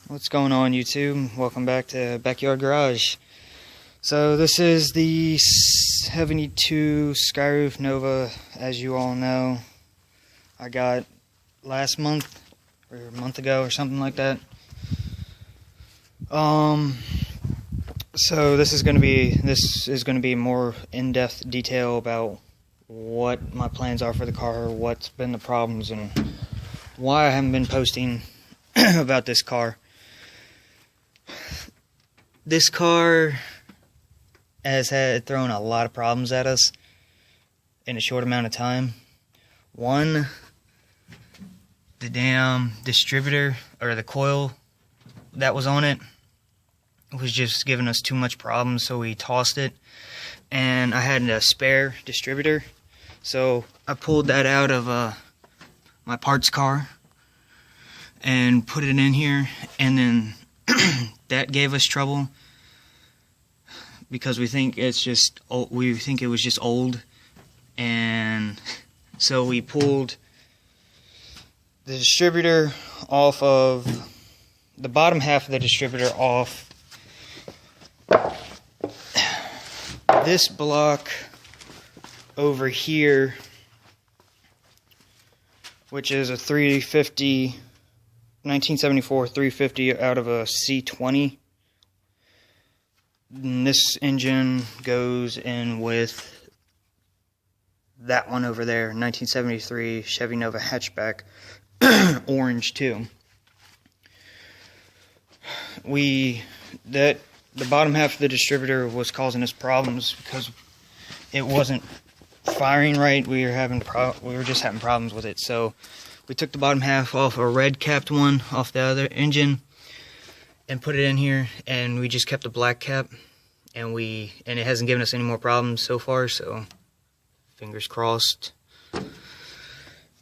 What's going on, YouTube? Welcome back to Backyard Garage. So this is the 72 Skyroof Nova, as you all know. I got last month or a month ago or something like that. So this is going to be more in-depth detail about what my plans are for the car, what's been the problems, and why I haven't been posting about this car. This car has thrown a lot of problems at us in a short amount of time. One, the damn distributor, or the coil that was on it, was just giving us too much problems, so we tossed it. And I had a spare distributor, so I pulled that out of my parts car and put it in here, and then that gave us trouble because we think it's just old. We think it was just old, and so we pulled the distributor off of the bottom half of the distributor off this block over here, which is a 350 1974 350 out of a C20. And this engine goes in with that one over there, 1973 Chevy Nova hatchback, orange too. The bottom half of the distributor was causing us problems because it wasn't firing right. We were just having problems with it. So we took the bottom half off a red capped one off the other engine and put it in here, and we just kept the black cap, and it hasn't given us any more problems so far, so fingers crossed.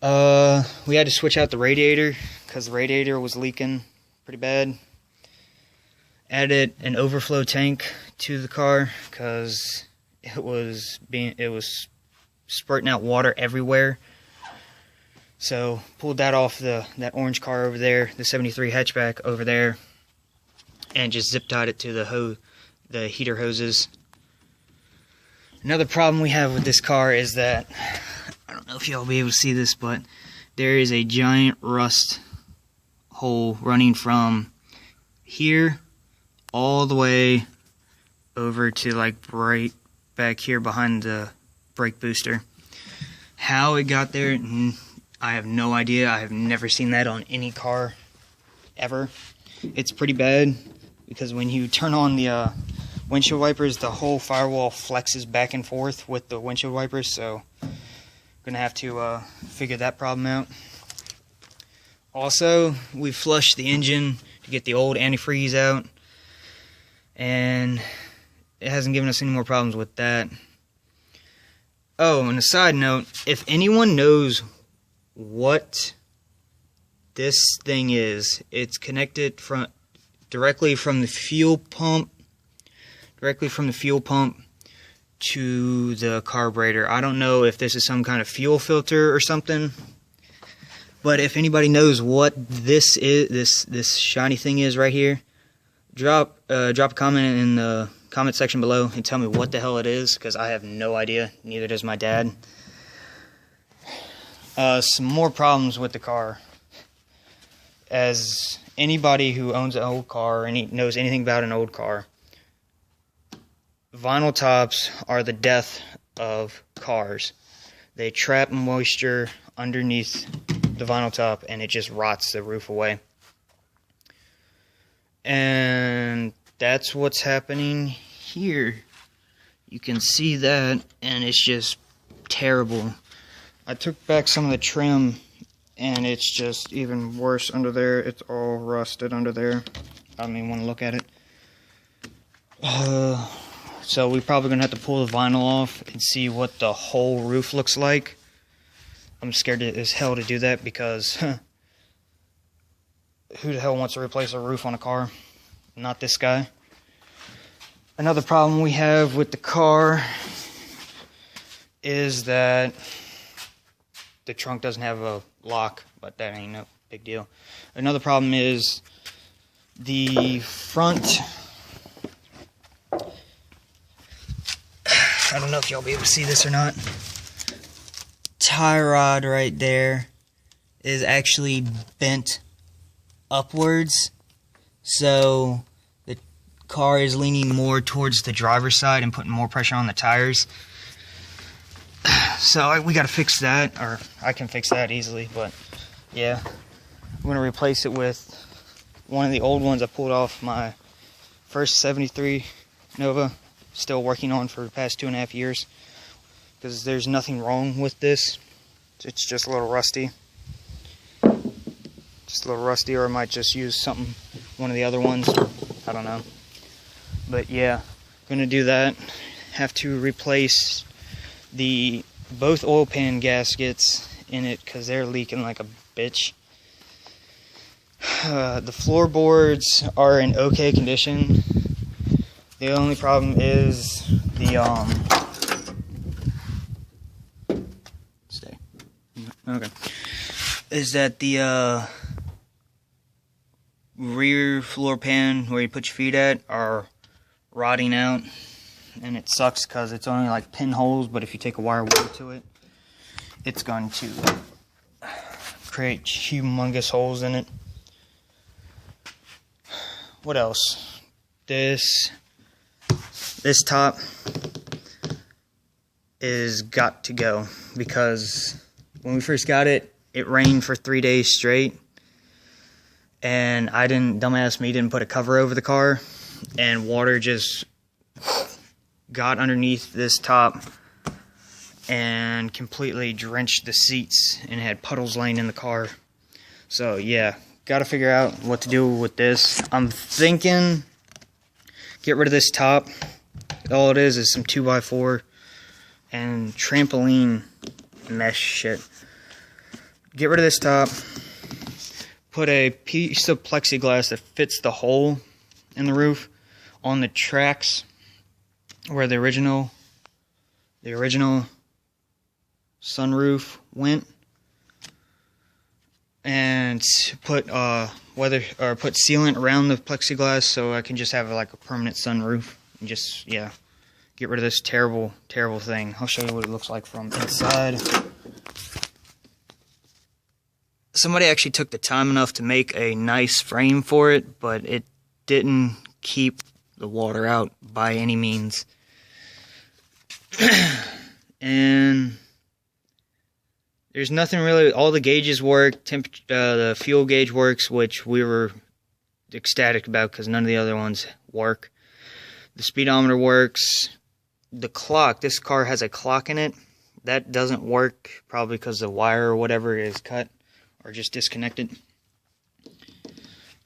We had to switch out the radiator because the radiator was leaking pretty bad. Added an overflow tank to the car because it was spurting out water everywhere. So pulled that off that orange car over there, the 73 hatchback over there, and just zip tied it to the heater hoses. Another problem we have with this car is that, I don't know if y'all will be able to see this, but there is a giant rust hole running from here all the way over to like right back here behind the brake booster. How it got there, I have no idea. I have never seen that on any car ever. It's pretty bad because when you turn on the windshield wipers, the whole firewall flexes back and forth with the windshield wipers, so I'm gonna have to figure that problem out. Also, we flushed the engine to get the old antifreeze out, and it hasn't given us any more problems with that. Oh, and a side note, if anyone knows what this thing is, it's connected directly from the fuel pump to the carburetor. I don't know if this is some kind of fuel filter or something, but if anybody knows what this is, this shiny thing is right here, drop a comment in the comment section below and tell me what the hell it is, because I have no idea. Neither does my dad. Some more problems with the car. As anybody who owns an old car and knows anything about an old car, vinyl tops are the death of cars. They trap moisture underneath the vinyl top, and it just rots the roof away. And that's what's happening here. You can see that, and it's just terrible. I took back some of the trim, and it's just even worse under there. It's all rusted under there. I don't even want to look at it. So we're probably going to have to pull the vinyl off and see what the whole roof looks like. I'm scared as hell to do that because who the hell wants to replace a roof on a car? Not this guy. Another problem we have with the car is that the trunk doesn't have a lock, but that ain't no big deal. Another problem is The front, I don't know if y'all be able to see this or not, tie rod right there is actually bent upwards, so the car is leaning more towards the driver's side and putting more pressure on the tires. So we gotta fix that, or I can fix that easily, but yeah. I'm gonna replace it with one of the old ones I pulled off my first 73 Nova, still working on for the past 2.5 years, because there's nothing wrong with this. It's just a little rusty. Just a little rusty, or I might just use one of the other ones. I don't know. But yeah, gonna do that. Have to replace both oil pan gaskets in it because they're leaking like a bitch. The floorboards are in okay condition. The only problem is is that the rear floor pan where you put your feet at are rotting out, and it sucks because it's only like pinholes, but if you take a wire wool to it, it's going to create humongous holes in it. What else? This top is got to go, because when we first got it, it rained for 3 days straight, and dumbass me didn't put a cover over the car, and water just got underneath this top and completely drenched the seats and had puddles laying in the car. So yeah, gotta figure out what to do with this. I'm thinking get rid of this top. All it is some 2x4 and trampoline mesh shit. Get rid of this top, put a piece of plexiglass that fits the hole in the roof on the tracks where the original sunroof went, and put put sealant around the plexiglass so I can just have like a permanent sunroof, and just, yeah, get rid of this terrible thing. I'll show you what it looks like from inside. Somebody actually took the time enough to make a nice frame for it, but it didn't keep the water out by any means. And there's nothing really. All the gauges work. The fuel gauge works, which we were ecstatic about because none of the other ones work. The speedometer works. The clock. This car has a clock in it. That doesn't work, probably because the wire or whatever is cut or just disconnected.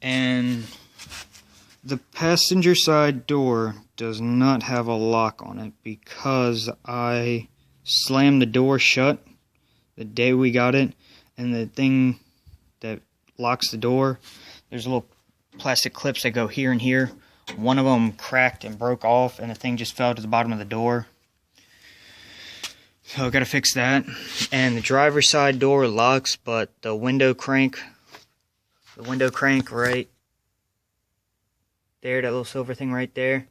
And the passenger side door does not have a lock on it because I slammed the door shut the day we got it, and the thing that locks the door, there's little plastic clips that go here and here. One of them cracked and broke off, and the thing just fell to the bottom of the door. So I gotta fix that. And the driver's side door locks, but the window crank right there, that little silver thing right there,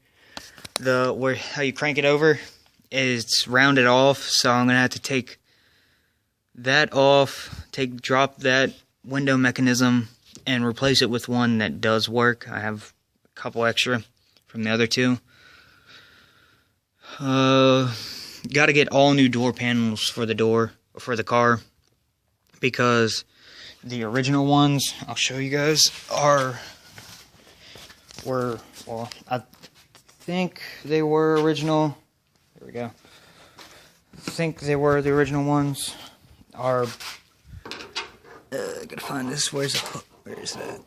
how you crank it over, it's rounded off, so I'm gonna have to take that off, drop that window mechanism and replace it with one that does work. I have a couple extra from the other two. Got to get all new door panels for the car, because the original ones, I'll show you guys, I think they were original. There we go. I think they were the original ones. I gotta find this. Where's the hook? Where is that?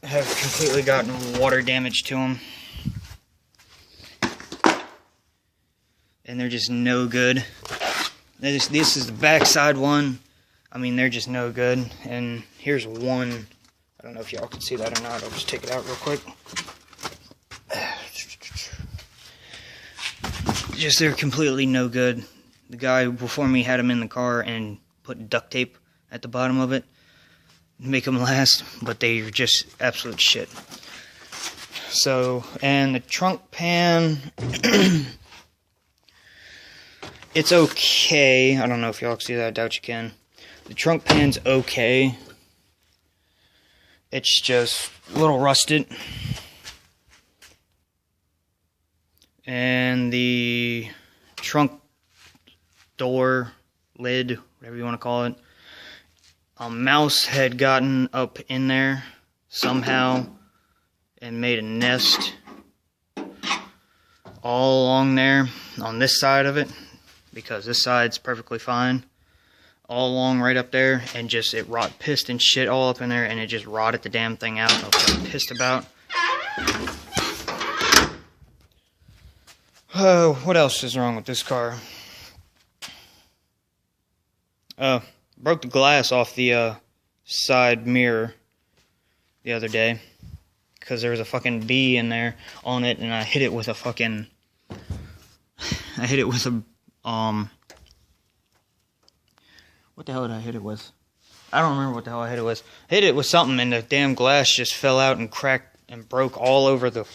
Have completely gotten water damage to them, and they're just no good. This is the backside one. I mean, they're just no good. And here's one. I don't know if y'all can see that or not. I'll just take it out real quick. they're completely no good. The guy before me had them in the car and put duct tape at the bottom of it to make them last, but they're just absolute shit. So, and the trunk pan, it's okay. I don't know if y'all can see that. I doubt you can. The trunk pan's okay. It's just a little rusted. And the trunk door lid, whatever you want to call it, a mouse had gotten up in there somehow and made a nest all along there on this side of it, because this side's perfectly fine, all along right up there, and just it pissed and shit all up in there, and it just rotted the damn thing out. I was so pissed about. Oh, what else is wrong with this car? Broke the glass off the side mirror the other day because there was a fucking bee in there on it, and I hit it with a fucking... I hit it with a... What the hell did I hit it with? I don't remember what the hell I hit it with. I hit it with something, and the damn glass just fell out and cracked and broke all over the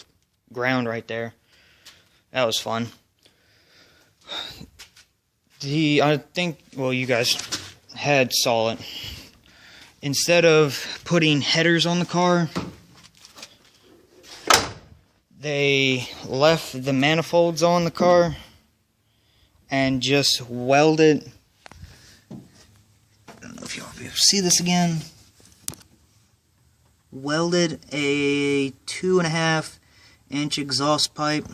ground right there. That was fun. I think, well, you guys saw it. Instead of putting headers on the car, they left the manifolds on the car and just welded. I don't know if y'all be able to see this again. Welded a 2.5-inch exhaust pipe.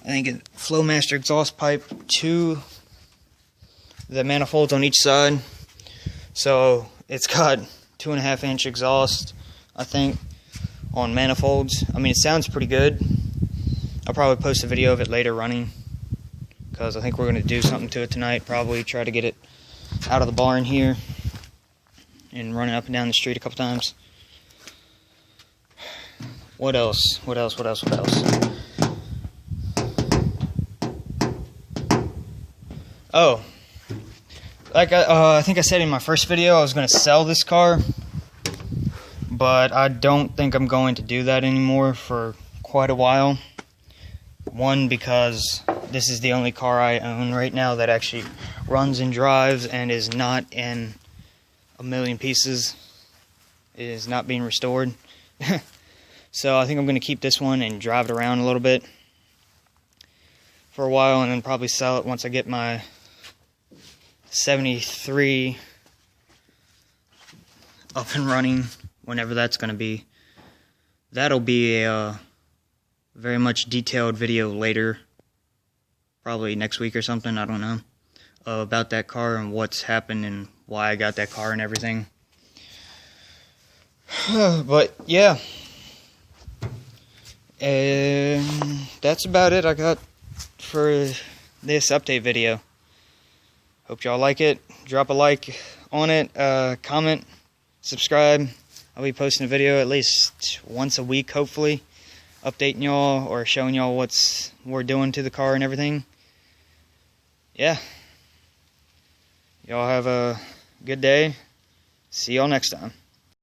I think a Flowmaster exhaust pipe to the manifolds on each side. So it's got 2.5-inch exhaust, I think, on manifolds. I mean, it sounds pretty good. I'll probably post a video of it later running, because I think we're going to do something to it tonight. Probably try to get it out of the barn here and run it up and down the street a couple times. What else? What else? What else? What else? Oh, like I think I said in my first video, I was going to sell this car, but I don't think I'm going to do that anymore for quite a while. One, because this is the only car I own right now that actually runs and drives and is not in a million pieces. It is not being restored. So I think I'm going to keep this one and drive it around a little bit for a while, and then probably sell it once I get my 73 up and running, whenever that's going to be. That'll be a very much detailed video later, probably next week or something, I don't know, about that car and what's happened and why I got that car and everything. But yeah, and that's about it I got for this update video. Hope y'all like it. Drop a like on it, comment, subscribe. I'll be posting a video at least once a week, hopefully, updating y'all or showing y'all what we're doing to the car and everything. Yeah. Y'all have a good day. See y'all next time.